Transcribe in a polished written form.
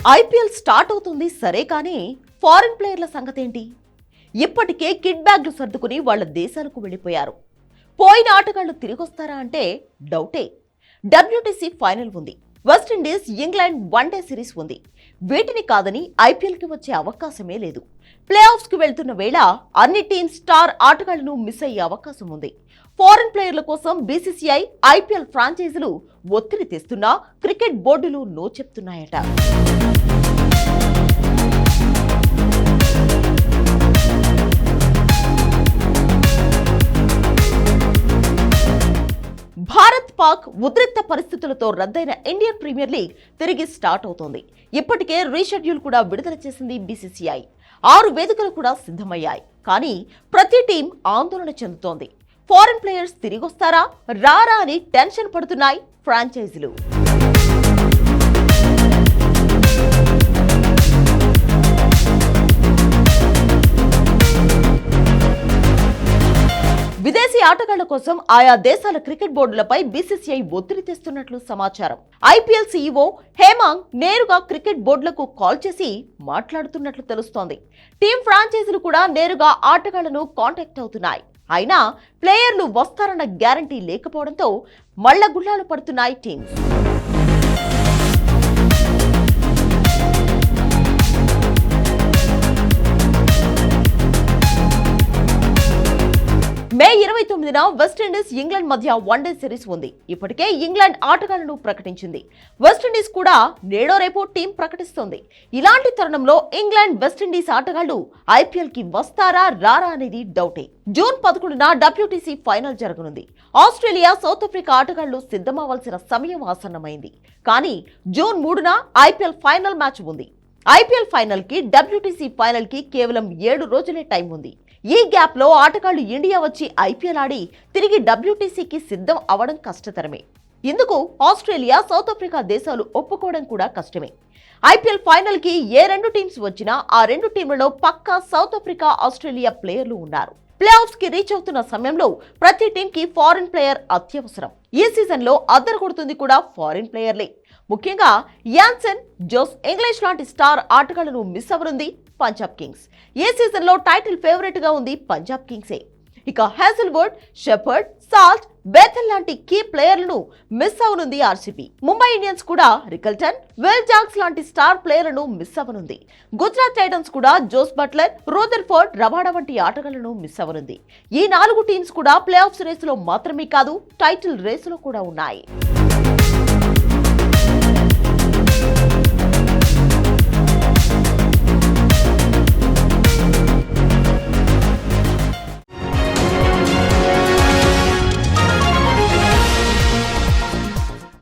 IPL start అవుతుంది సరే కానీ ఫారిన్ ప్లేయర్ల సంగతేంటి? ఇప్పటికే కిడ్ బ్యాగ్లు సర్దుకుని వాళ్ళ దేశాలకు వెళ్ళిపోయారు. పోయిన ఆటగాళ్లు తిరిగొస్తారా అంటే డౌటే. డబ్ల్యూటీసీ ఫైనల్ ఉంది, వెస్టిండీస్ ఇంగ్లాండ్ వన్డే సిరీస్ ఉంది. వీటిని కాదని ఐపీఎల్కి వచ్చే అవకాశమే లేదు. ప్లే ఆఫ్స్కి వెళ్తున్న వేళ అన్ని టీమ్స్ స్టార్ ఆటగాళ్లను మిస్ అయ్యే అవకాశం ఉంది. ఫారిన్ ప్లేయర్ల కోసం బీసీసీఐ, ఐపీఎల్ ఫ్రాంచైజీలు ఒత్తిడి తెస్తున్నా క్రికెట్ బోర్డులు నో చెప్తున్నాయట. భారత్ పాక్ ఉద్రిక్త పరిస్థితులతో రద్దయిన ఇండియన్ ప్రీమియర్ లీగ్ తిరిగి స్టార్ట్ అవుతోంది. ఇప్పటికే రీషెడ్యూల్ కూడా విడుదల చేసింది బీసీసీఐ. 6 వేదికలు కూడా సిద్ధమయ్యాయి. కానీ ప్రతి టీం ఆందోళన చెందుతోంది. ఫారిన్ ప్లేయర్స్ తిరిగొస్తారా రారా అని టెన్షన్ పడుతున్నాయి ఫ్రాంచైజీలు. విదేశీ ఆటగాళ్ల కోసం ఆయా దేశాల క్రికెట్ బోర్డులపై బీసీసీఐ ఒత్తిడి తెస్తున్నట్లు సమాచారం. ఐపీఎల్ సీఈఓ హేమాంగ్ నేరుగా క్రికెట్ బోర్డులకు కాల్ చేసి మాట్లాడుతున్నట్లు తెలుస్తోంది. టీం ఫ్రాంచైజీలు కూడా నేరుగా ఆటగాళ్లను కాంటాక్ట్ అవుతున్నాయి. అయినా ప్లేయర్లు వస్తారన్న గ్యారంటీ లేకపోవడంతో మళ్లగుళ్లాలు పడుతున్నాయి టీమ్స్. మే 29న వెస్టిండీస్ ఇంగ్లాండ్ మధ్య వన్డే సిరీస్ ఉంది. ఇప్పటికే ఇంగ్లాండ్ ఆటగాళ్లను ప్రకటించింది. వెస్టిండీస్ కూడా నేడో రేపో టీం ప్రకటిస్తోంది. ఇలాంటి తరుణంలో ఇంగ్లాండ్ వెస్టిండీస్ ఆటగాళ్లు ఐపీఎల్ కి వస్తారా రారా అనేది డౌటే. జూన్ 11న డబ్ల్యూటీసీ ఫైనల్ జరగనుంది. ఆస్ట్రేలియా, సౌత్ ఆఫ్రికా ఆటగాళ్లు సిద్ధమవ్వాల్సిన సమయం ఆసన్నమైంది. కానీ జూన్ 3న ఐపీఎల్ ఫైనల్ మ్యాచ్ ఉంది. ఐపీఎల్ ఫైనల్ కి, డబ్ల్యూటీసీ ఫైనల్ కి కేవలం 7 రోజులే టైం ఉంది. ఈ గ్యాప్ లో ఆటగాళ్లు ఇండియా వచ్చి ఐపీఎల్ ఆడి తిరిగి డబ్ల్యూటీసీకి సిద్ధం అవడం కష్టతరమే. ఇందుకు ఆస్ట్రేలియా, సౌత్ ఆఫ్రికా దేశాలు ఒప్పుకోవడం కూడా కష్టమే. ఐపీఎల్ ఫైనల్ కి ఏ 2 టీమ్స్ వచ్చినా ఆ 2 టీంలలో పక్కా సౌత్ ఆఫ్రికా, ఆస్ట్రేలియా ప్లేయర్లు ఉన్నారు. ప్లే ఆఫ్స్ కి రీచ్ అవుతున్న సమయంలో ప్రతి టీం కి ఫారిన్ ప్లేయర్ అత్యవసరం. ఈ సీజన్ లో అద్దరు కొడుతుంది కూడా ఫారిన్ ప్లేయర్లే. ముఖ్యంగా యాన్సన్, జోస్ ఇంగ్లీష్ లాంటి స్టార్ ఆటగాళ్లను మిస్ అవనుంది పంజాబ్ కింగ్స్. ఏ సీజన్ లో టైటిల్ ఫేవరెట్ గా ఉంది పంజాబ్ కింగ్సే. ఇక హ్యాజిల్వుడ్, షెపర్డ్, సాల్ట్, బేథల్ లాంటి కీ ప్లేయర్లను మిస్ అవనుంది ఆర్సీబీ. ముంబై ఇండియన్స్ కూడా రికల్టన్, విల్ జాక్స్ లాంటి స్టార్ ప్లేయర్లను మిస్ అవనుంది. గుజరాత్ టైటన్స్ కూడా జోస్ బట్లర్, రూదర్ఫోర్డ్, రబాడా వంటి ఆటగాళ్లను మిస్ అవనుంది. ఈ 4 టీమ్స్ కూడా ప్లే ఆఫ్స్ రేసులో మాత్రమే కాదు, టైటిల్ రేసులో కూడా ఉన్నాయి.